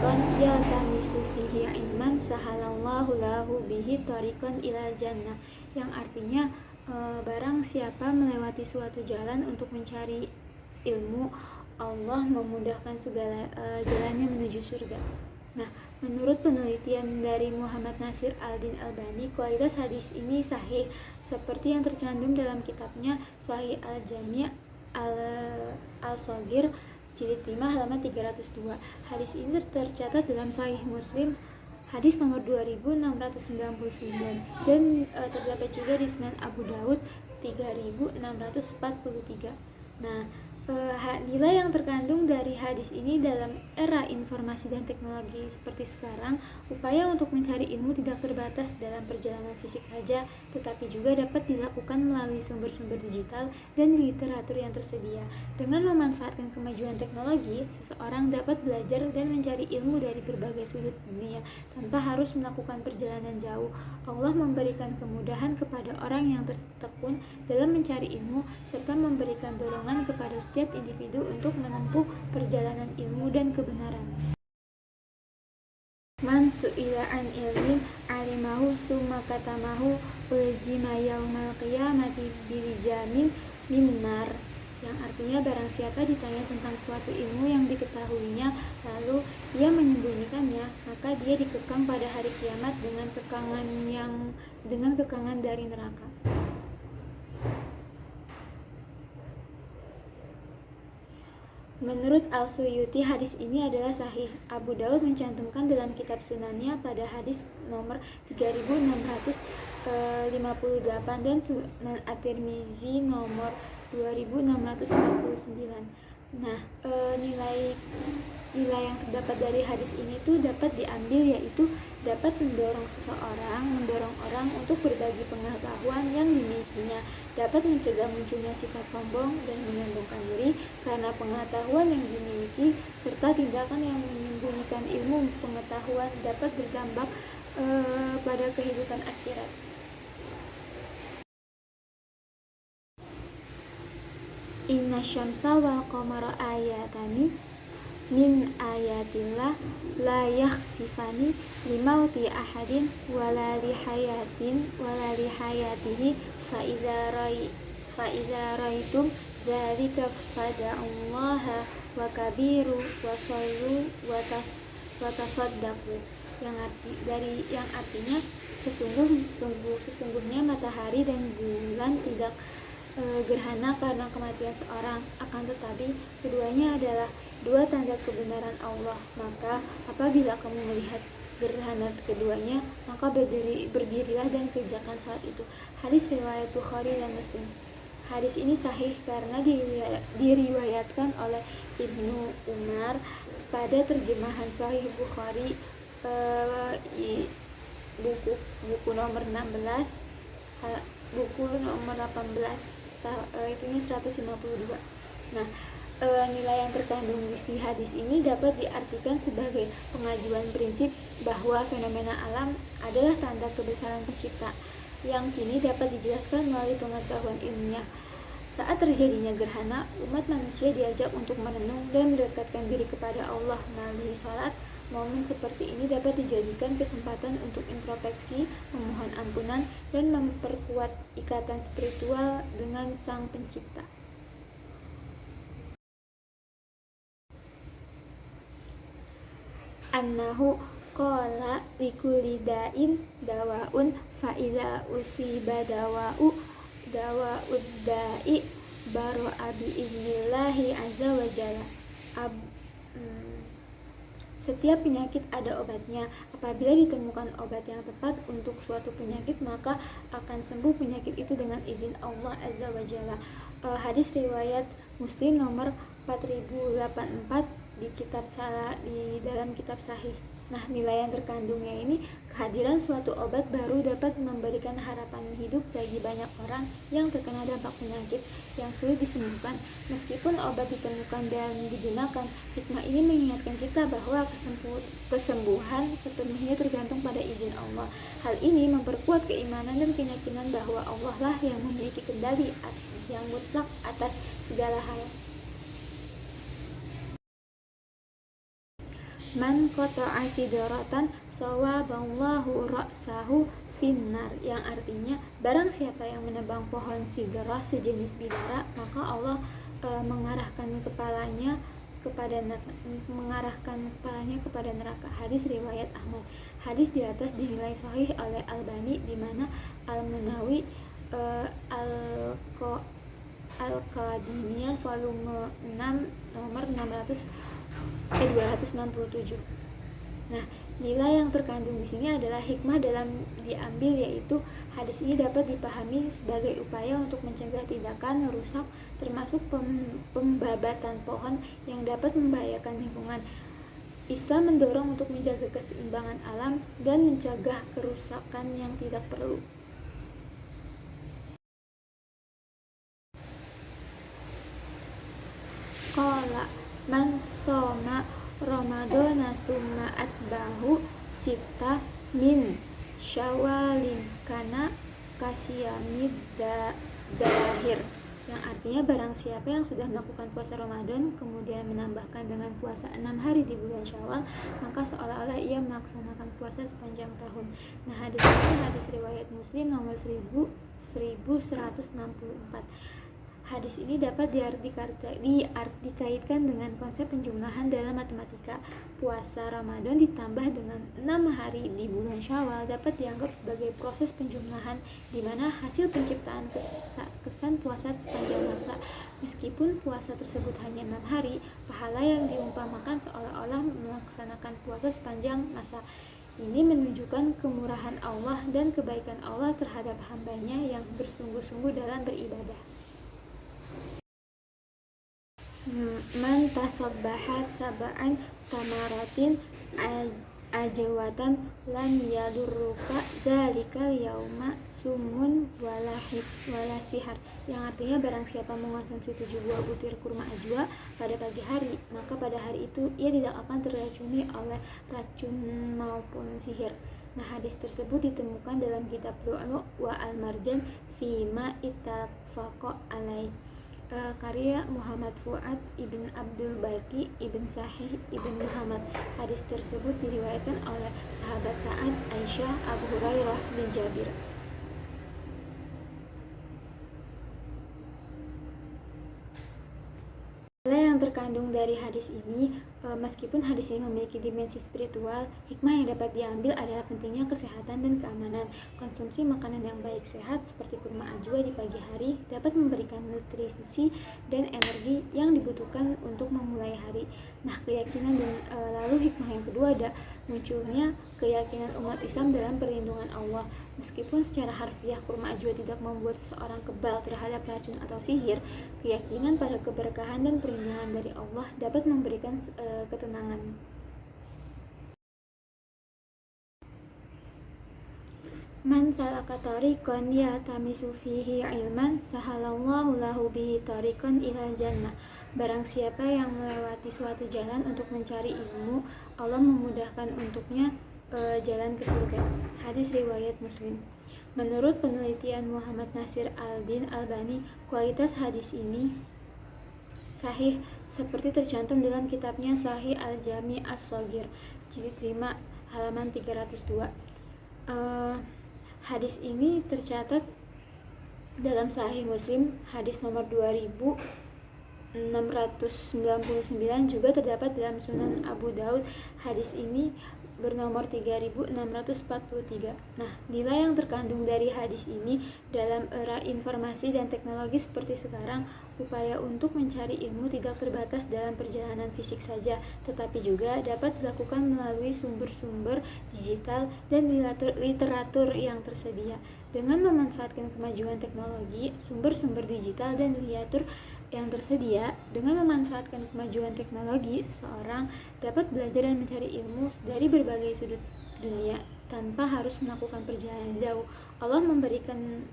tariqan yaltamisu fihi ilman sahalallahu lahu bihi tariqan ilal jannah, yang artinya barang siapa melewati suatu jalan untuk mencari ilmu, Allah memudahkan segala jalannya menuju surga. Nah, menurut penelitian dari Muhammad Nasir Al-Din Albani, kualitas hadis ini sahih seperti yang tercantum dalam kitabnya Sahih Al-Jami' Al-Shaghir jilid 5 halaman 302. Hadis ini tercatat dalam Sahih Muslim hadis nomor 2699 dan terdapat juga di Sunan Abu Daud 3643. Nah, nilai yang terkandung dari hadis ini dalam era informasi dan teknologi seperti sekarang, upaya untuk mencari ilmu tidak terbatas dalam perjalanan fisik saja, tetapi juga dapat dilakukan melalui sumber-sumber digital dan literatur yang tersedia. Dengan memanfaatkan kemajuan teknologi, seseorang dapat belajar dan mencari ilmu dari berbagai sudut dunia tanpa harus melakukan perjalanan jauh. Allah memberikan kemudahan kepada orang yang tertekun dalam mencari ilmu serta memberikan dorongan kepada setiap individu untuk menempuh perjalanan ilmu dan kebenaran. Man su'ila an ilmin alimahu summa katamahu uljima yaumal qiyamati bilijamin minnar, yang artinya barang siapa ditanya tentang suatu ilmu yang diketahuinya lalu ia menyembunyikannya, maka dia dikekang pada hari kiamat dengan kekangan dari neraka. Menurut Al-Suyuti, hadis ini adalah sahih. Abu Daud mencantumkan dalam kitab Sunannya pada hadis nomor 3658 dan Sunan At-Tirmizi nomor 2649. Nah, nilai yang terdapat dari hadis ini tuh dapat diambil, yaitu dapat mendorong orang untuk berbagi pengetahuan yang dimilikinya, dapat mencegah munculnya sifat sombong dan menyombongkan diri karena pengetahuan yang dimiliki, serta tindakan yang menyembunyikan ilmu pengetahuan dapat berdampak pada kehidupan akhirat. Inna syamsa wal qamara ayatani min ayatillah la yakhsifani limauti ahadin wala lihayatihi fa iza raitum dzalika fada'ullaha wa kabiru wa sallu wa tasaddaqu, yang artinya sesungguhnya matahari dan bulan tidak gerhana karena kematian seorang, akan tetapi keduanya adalah dua tanda kebenaran Allah. Maka apabila kamu melihat gerhana keduanya, maka berdirilah dan kerjakan salat itu. Hadis riwayat Bukhari dan Muslim. Hadis ini sahih karena diriwayatkan oleh Ibnu Umar pada terjemahan Sahih Bukhari buku nomor 16, buku nomor 18, itunya 152. Nah, nilai yang terkandung di hadis ini dapat diartikan sebagai pengajuan prinsip bahwa fenomena alam adalah tanda kebesaran pencipta yang kini dapat dijelaskan melalui pengetahuan ilmiah. Saat terjadinya gerhana, umat manusia diajak untuk merenung dan mendekatkan diri kepada Allah melalui salat. Momen seperti ini dapat dijadikan kesempatan untuk introspeksi, memohon ampunan, dan memperkuat ikatan spiritual dengan Sang Pencipta. Annahu qala likulli da'in dawaun fa iza usiba dawa'ud da'i baru'a bi idnillahi azza wa jalla. Setiap penyakit ada obatnya. Apabila ditemukan obat yang tepat untuk suatu penyakit, maka akan sembuh penyakit itu dengan izin Allah Azza wa Jalla. Hadis riwayat Muslim nomor 4084 di dalam kitab Sahih. Nah, nilai yang terkandungnya ini, kehadiran suatu obat baru dapat memberikan harapan hidup bagi banyak orang yang terkena dampak penyakit yang sulit disembuhkan. Meskipun obat ditemukan dan digunakan, hikmah ini mengingatkan kita bahwa kesembuhan sepenuhnya tergantung pada izin Allah. Hal ini memperkuat keimanan dan keyakinan bahwa Allah lah yang memiliki kendali yang mutlak atas segala hal. man qata'a sidratan sawaballahu ra'sahu finnar, yang artinya barang siapa yang menebang pohon sidrah sejenis bidara, maka Allah mengarahkan kepalanya kepada neraka. Hadis riwayat Ahmad. Hadis di atas dinilai sahih oleh Albani, di mana Al-Munawi Al-Qadimiyah volume 6 nomor 267. Nah, nilai yang terkandung di sini adalah hikmah dalam diambil, yaitu hadis ini dapat dipahami sebagai upaya untuk mencegah tindakan merusak, termasuk pembabatan pohon yang dapat membahayakan lingkungan. Islam mendorong untuk menjaga keseimbangan alam dan mencegah kerusakan yang tidak perlu. Qala man soma Ramadana summa atbahu sita min syawalin kana kasiyamid dahir, yang artinya barang siapa yang sudah melakukan puasa Ramadan kemudian menambahkan dengan puasa 6 hari di bulan Syawal, maka seolah-olah ia melaksanakan puasa sepanjang tahun. Nah, hadis ini hadis riwayat Muslim nomor 1164. Hadis ini dapat dikaitkan dengan konsep penjumlahan dalam matematika. Puasa Ramadan ditambah dengan 6 hari di bulan Syawal dapat dianggap sebagai proses penjumlahan, di mana hasil penciptaan kesan puasa sepanjang masa. Meskipun puasa tersebut hanya 6 hari, pahala yang diumpamakan seolah-olah melaksanakan puasa sepanjang masa. Ini menunjukkan kemurahan Allah dan kebaikan Allah terhadap hambanya yang bersungguh-sungguh dalam beribadah. Man tasabbaha sab'an tamaratin ajwatan lam yadurruka dzalikal yauma sumun wala sihar, yang artinya barang siapa mengonsumsi 7 buah butir kurma ajwa pada pagi hari, maka pada hari itu ia tidak akan terracuni oleh racun maupun sihir. Nah, hadis tersebut ditemukan dalam kitab Lu'lu' wa Al-Marjan fi ma ittafaqa alaih, karya Muhammad Fuad ibn Abdul Baqi ibn Sahih ibn Muhammad. Hadis tersebut diriwayatkan oleh sahabat Sa'ad, Aisyah, Abu Hurairah, dan Jabir. Nilai yang terkandung dari hadis ini, meskipun hadis ini memiliki dimensi spiritual, hikmah yang dapat diambil adalah pentingnya kesehatan dan keamanan. Konsumsi makanan yang baik sehat seperti kurma ajwa di pagi hari dapat memberikan nutrisi dan energi yang dibutuhkan untuk memulai hari. Nah, keyakinan dan lalu hikmah yang kedua ada munculnya keyakinan umat Islam dalam perlindungan Allah. Meskipun secara harfiah kurma ajwa tidak membuat seseorang kebal terhadap racun atau sihir, keyakinan pada keberkahan dan perlindungan dari Allah dapat memberikan ketenangan. Man salaka tariqan yaltamisu fihi ilman sahalallahu lahu bihi tariqan ilal jannah. Barang siapa yang melewati suatu jalan untuk mencari ilmu, Allah memudahkan untuknya jalan ke surga. Hadis riwayat Muslim. Menurut penelitian Muhammad Nasir al-Din Albani, kualitas hadis ini sahih seperti tercantum dalam kitabnya Sahih Al-Jami As-Shaghir, jilid 5 halaman 302. Hadis ini tercatat dalam Sahih Muslim hadis nomor 2699, juga terdapat dalam Sunan Abu Daud. Hadis ini bernomor 3643. Nah, nilai yang terkandung dari hadis ini dalam era informasi dan teknologi seperti sekarang, upaya untuk mencari ilmu tidak terbatas dalam perjalanan fisik saja, tetapi juga dapat dilakukan melalui sumber-sumber digital dan literatur yang tersedia. Dengan memanfaatkan kemajuan teknologi, sumber-sumber digital dan literatur yang tersedia, dengan memanfaatkan kemajuan teknologi, seseorang dapat belajar dan mencari ilmu dari berbagai sudut dunia tanpa harus melakukan perjalanan jauh. Allah memberikan